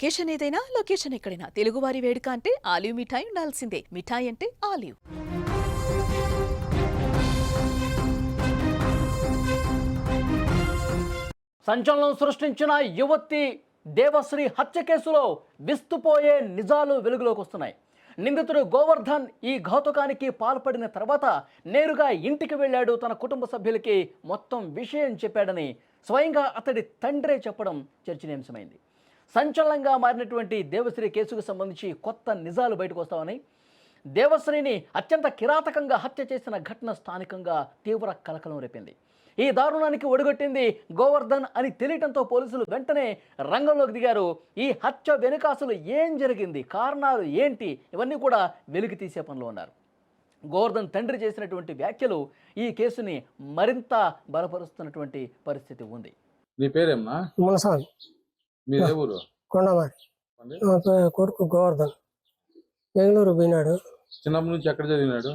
Occasion ఏదైనా location ఎక్కడైనా తెలుగువారి వేడుక అంటే ఆలివ్ మిఠాయి ఉండాల్సిందే. మిఠాయి అంటే ఆలివ్. సంచలనం సృష్టించిన యువతి దేవశ్రీ హత్య కేసులో విస్తుపోయే నిజాలు వెలుగులోకి వస్తున్నాయి. నిందితుడు గోవర్ధన్ ఈ ఘాతుకానికి పాల్పడిన తర్వాత నేరుగా ఇంటికి వెళ్ళాడు. తన కుటుంబ సభ్యులకి మొత్తం విషయం చెప్పాడని స్వయంగా అతడి తండ్రే చెప్పడం చర్చనీయాంశమైంది. సంచలనంగా మారినటువంటి దేవశ్రీ కేసుకు సంబంధించి కొత్త నిజాలు బయటకు వస్తామని, దేవశ్రీని అత్యంత కిరాతకంగా హత్య చేసిన ఘటన స్థానికంగా తీవ్ర కలకలం రేపింది. ఈ దారుణానికి ఒడిగొట్టింది గోవర్ధన్ అని తెలియటంతో పోలీసులు వెంటనే రంగంలోకి దిగారు. ఈ హత్య వెనుక అసలు ఏం జరిగింది, కారణాలు ఏంటి, ఇవన్నీ కూడా వెలికి తీసే పనిలో ఉన్నారు. గోవర్ధన్ తండ్రి చేసినటువంటి వ్యాఖ్యలు ఈ కేసుని మరింత బలపరుస్తున్నటువంటి పరిస్థితి ఉంది. నీ పేరేమ్మా? మునసామి. మీదే ఊరు? కొండమారి. కొడుకు గోవర్ధన్ బెంగళూరు పోయినాడు. చిన్నప్పటి నుంచి ఎక్కడ చదివినాడు?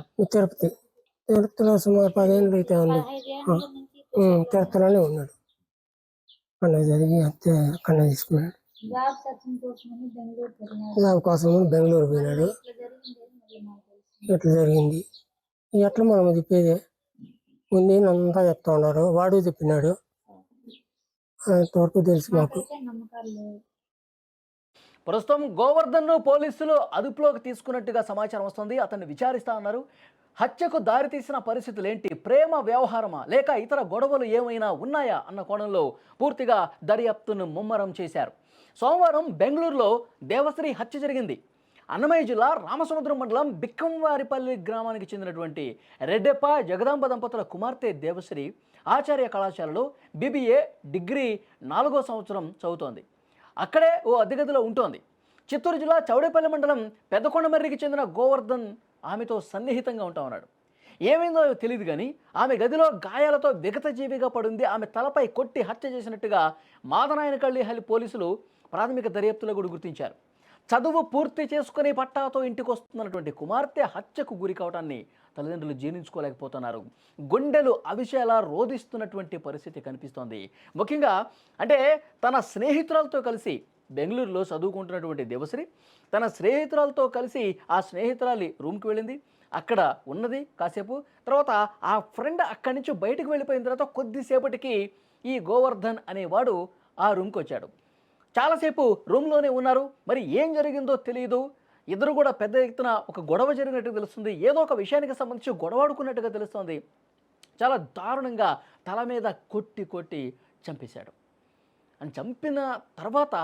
తిరుపతిలో సుమారు 10 ఏళ్ళు అయితే ఉంది. తిరుపతిలోనే ఉన్నాడు. అక్కడ జరిగి అంతే అక్కడ తీసుకున్నాడు. జాబ్ కోసం బెంగళూరు పోయినాడు. ఎట్లా జరిగింది ఎట్లా మనం చెప్పేది ఉంది అంతా చెప్తా ఉన్నారు. వాడు చెప్పినాడు. అంతవరకు తెలుసు మాకు. ప్రస్తుతం గోవర్ధన్ను పోలీసులు అదుపులోకి తీసుకున్నట్టుగా సమాచారం వస్తుంది. అతన్ని విచారిస్తా ఉన్నారు. హత్యకు దారితీసిన పరిస్థితులు ఏంటి, ప్రేమ వ్యవహారమా లేక ఇతర గొడవలు ఏమైనా ఉన్నాయా అన్న కోణంలో పూర్తిగా దర్యాప్తును ముమ్మరం చేశారు. సోమవారం బెంగళూరులో దేవశ్రీ హత్య జరిగింది. అన్నమయ్య జిల్లా రామసముద్రం మండలం బిక్కంవారిపల్లి గ్రామానికి చెందినటువంటి రెడ్డెప్ప జగదాంబ దంపతుల కుమార్తె దేవశ్రీ ఆచార్య కళాశాలలో BBA డిగ్రీ 4వ సంవత్సరం చదువుతోంది. అక్కడే ఓ అద్దెగదిలో ఉంటోంది. చిత్తూరు జిల్లా చౌడేపల్లి మండలం పెద్దకొండమర్రికి చెందిన గోవర్ధన్ ఆమెతో సన్నిహితంగా ఉంటా ఉన్నాడు. ఏమైందో తెలియదు కానీ ఆమె గదిలో గాయాలతో విగతజీవిగా పడింది. ఆమె తలపై కొట్టి హత్య చేసినట్టుగా మాదనాయనకళ్ళి పోలీసులు ప్రాథమిక దర్యాప్తులో కూడా గుర్తించారు. చదువు పూర్తి చేసుకుని పట్టాతో ఇంటికి వస్తున్నటువంటి కుమార్తె హత్యకు గురి కావటాన్ని తల్లిదండ్రులు జీర్ణించుకోలేకపోతున్నారు. గుండెలు అవిషయాలా రోధిస్తున్నటువంటి పరిస్థితి కనిపిస్తోంది. ముఖ్యంగా అంటే తన స్నేహితురాలతో కలిసి బెంగళూరులో చదువుకుంటున్నటువంటి దేవశ్రీ తన స్నేహితురాలతో కలిసి ఆ స్నేహితురాలి రూమ్కి వెళ్ళింది. అక్కడ ఉన్నది కాసేపు. తర్వాత ఆ ఫ్రెండ్ అక్కడి నుంచి బయటకు వెళ్ళిపోయిన తర్వాత కొద్దిసేపటికి ఈ గోవర్ధన్ అనేవాడు ఆ రూమ్కి వచ్చాడు. చాలాసేపు రూమ్లోనే ఉన్నారు. మరి ఏం జరిగిందో తెలియదు. ఇద్దరు కూడా పెద్ద ఎత్తున ఒక గొడవ జరిగినట్టుగా తెలుస్తుంది. ఏదో ఒక విషయానికి సంబంధించి గొడవాడుకున్నట్టుగా తెలుస్తుంది. చాలా దారుణంగా తల మీద కొట్టి చంపేశాడు. అని చంపిన తర్వాత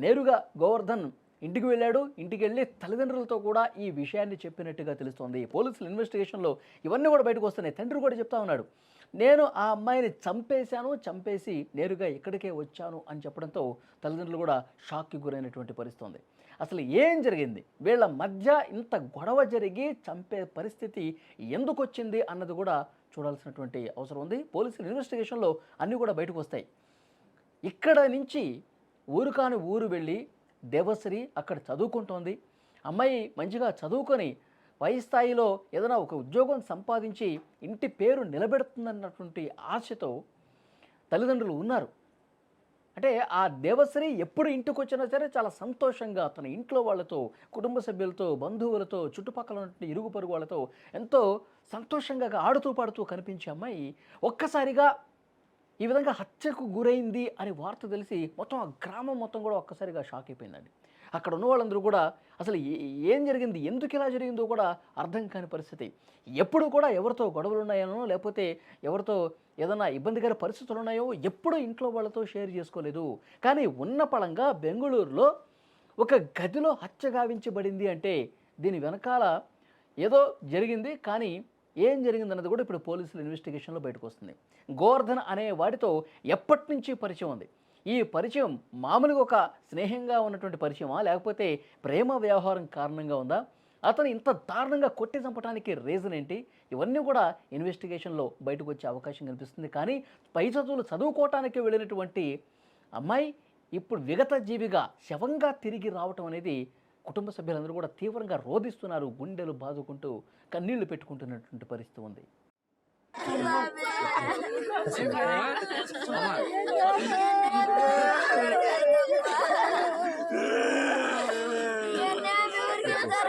నేరుగా గోవర్ధన్ ఇంటికి వెళ్ళాడు. ఇంటికి వెళ్ళి తల్లిదండ్రులతో కూడా ఈ విషయాన్ని చెప్పినట్టుగా తెలుస్తోంది. పోలీసుల ఇన్వెస్టిగేషన్లో ఇవన్నీ కూడా బయటకు వస్తున్నాయి. తండ్రి కూడా చెప్తా ఉన్నాడు, నేను ఆ అమ్మాయిని చంపేసి నేరుగా ఇక్కడికే వచ్చాను అని చెప్పడంతో తల్లిదండ్రులు కూడా షాక్కి గురైనటువంటి పరిస్థితి. అసలు ఏం జరిగింది, వీళ్ళ మధ్య ఇంత గొడవ జరిగి చంపే పరిస్థితి ఎందుకు వచ్చింది అన్నది కూడా చూడాల్సినటువంటి అవసరం ఉంది. పోలీసుల ఇన్వెస్టిగేషన్లో అన్నీ కూడా బయటకు వస్తాయి. ఇక్కడ నుంచి ఊరు కాని ఊరు వెళ్ళి దేవశ్రీ అక్కడ చదువుకుంటోంది. అమ్మాయి మంచిగా చదువుకొని పై స్థాయిలో ఏదైనా ఒక ఉద్యోగం సంపాదించి ఇంటి పేరు నిలబెడుతుందన్నటువంటి ఆశతో తల్లిదండ్రులు ఉన్నారు. అంటే ఆ దేవశ్రీ ఎప్పుడు ఇంటికి వచ్చినా సరే చాలా సంతోషంగా తన ఇంట్లో వాళ్ళతో, కుటుంబ సభ్యులతో, బంధువులతో, చుట్టుపక్కల ఉన్నటువంటి ఇరుగు పొరుగు వాళ్ళతో ఎంతో సంతోషంగా ఆడుతూ పాడుతూ కనిపించే అమ్మాయి ఒక్కసారిగా ఈ విధంగా హత్యకు గురైంది అని వార్త తెలిసి మొత్తం ఆ గ్రామం మొత్తం కూడా ఒక్కసారిగా షాక్ అయిపోయిందండి. అక్కడ ఉన్న వాళ్ళందరూ కూడా అసలు ఏం జరిగింది, ఎందుకు ఇలా జరిగిందో కూడా అర్థం కాని పరిస్థితి. ఎప్పుడు కూడా ఎవరితో గొడవలు ఉన్నాయనో లేకపోతే ఎవరితో ఏదైనా ఇబ్బందికర పరిస్థితులు ఉన్నాయో ఎప్పుడూ ఇంట్లో వాళ్ళతో షేర్ చేసుకోలేదు. కానీ ఉన్న పళంగా బెంగళూరులో ఒక గదిలో హత్య గావించబడింది అంటే దీని వెనకాల ఏదో జరిగింది. కానీ ఏం జరిగిందన్నది కూడా ఇప్పుడు పోలీసుల ఇన్వెస్టిగేషన్లో బయటకు వస్తుంది. గోవర్ధన్ అనే వాడితో ఎప్పటి నుంచి పరిచయం ఉంది, ఈ పరిచయం మామూలుగా ఒక స్నేహంగా ఉన్నటువంటి పరిచయమా లేకపోతే ప్రేమ వ్యవహారం కారణంగా ఉందా, అతను ఇంత దారుణంగా కొట్టి చంపడానికి రీజన్ ఏంటి, ఇవన్నీ కూడా ఇన్వెస్టిగేషన్లో బయటకు వచ్చే అవకాశం కనిపిస్తుంది. కానీ పై చదువులు చదువుకోవటానికి వెళ్ళినటువంటి అమ్మాయి ఇప్పుడు విగత జీవిగా శవంగా తిరిగి రావటం అనేది కుటుంబ సభ్యులందరూ కూడా తీవ్రంగా రోధిస్తున్నారు. గుండెలు బాదుకుంటూ కన్నీళ్లు పెట్టుకుంటున్నటువంటి పరిస్థితి ఉంది. Jangan